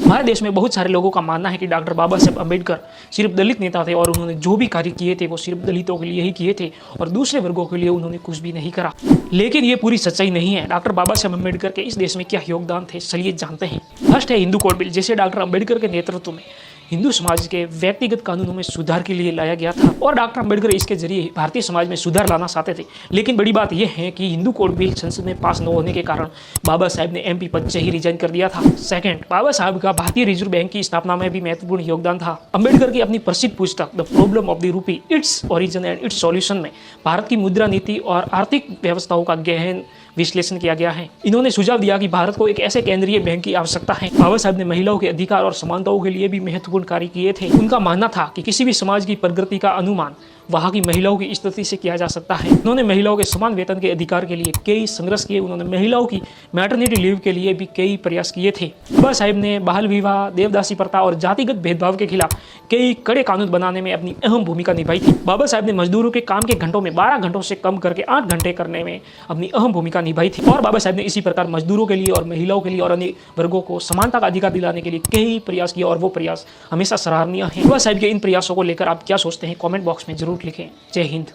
हमारे देश में बहुत सारे लोगों का मानना है कि डॉक्टर बाबा साहेब अम्बेडकर सिर्फ दलित नेता थे और उन्होंने जो भी कार्य किए थे वो सिर्फ दलितों के लिए ही किए थे और दूसरे वर्गों के लिए उन्होंने कुछ भी नहीं करा। लेकिन ये पूरी सच्चाई नहीं है। डॉक्टर बाबा साहेब अम्बेडकर के इस देश में क्या योगदान थे, चलिए जानते हैं। फर्स्ट है हिंदू कोड बिल, जिसे डॉक्टर अम्बेडकर के नेतृत्व में हिंदू समाज के व्यक्तिगत कानूनों में सुधार के लिए लाया गया था और डॉक्टर अम्बेडकर इसके जरिए भारतीय समाज में सुधार लाना चाहते थे। लेकिन बड़ी बात यह है कि हिंदू कोड बिल संसद में पास न होने के कारण बाबा साहब ने एमपी पद से ही रिजाइन कर दिया था। सेकंड, बाबा साहब का भारतीय रिजर्व बैंक की स्थापना में भी महत्वपूर्ण योगदान था। अम्बेडकर की अपनी प्रसिद्ध पुस्तक the problem of the rupee, its origin and it's solution में भारत की मुद्रा नीति और आर्थिक व्यवस्थाओं का गहन विश्लेषण किया गया है। इन्होंने सुझाव दिया कि भारत को एक ऐसे केंद्रीय बैंक की आवश्यकता है। बाबा साहब ने महिलाओं के अधिकार और समानताओं के लिए भी महत्वपूर्ण कार्य किए थे। उनका मानना था कि किसी भी समाज की प्रगति का अनुमान वहाँ की महिलाओं की स्थिति से किया जा सकता है। उन्होंने महिलाओं के समान वेतन के अधिकार के लिए कई संघर्ष किए। उन्होंने महिलाओं की मैटरनिटी लीव के लिए भी कई प्रयास किए थे। बाबा साहब ने बाल विवाह, देवदासी प्रथा और जातिगत भेदभाव के खिलाफ कई कड़े कानून बनाने में अपनी अहम भूमिका निभाई थी। बाबा साहब ने मजदूरों के काम के घंटों में 12 घंटों से कम करके 8 घंटे करने में अपनी अहम भूमिका निभाई थी। और बाबा साहब ने इसी प्रकार मजदूरों के लिए और महिलाओं के लिए और अन्य वर्गों को समानता का अधिकार दिलाने के लिए कई प्रयास किए और वो प्रयास हमेशा सराहनीय है। बाबा साहब के इन प्रयासों को लेकर आप क्या सोचते हैं, कमेंट बॉक्स में जरूर लिखें। जय हिंद।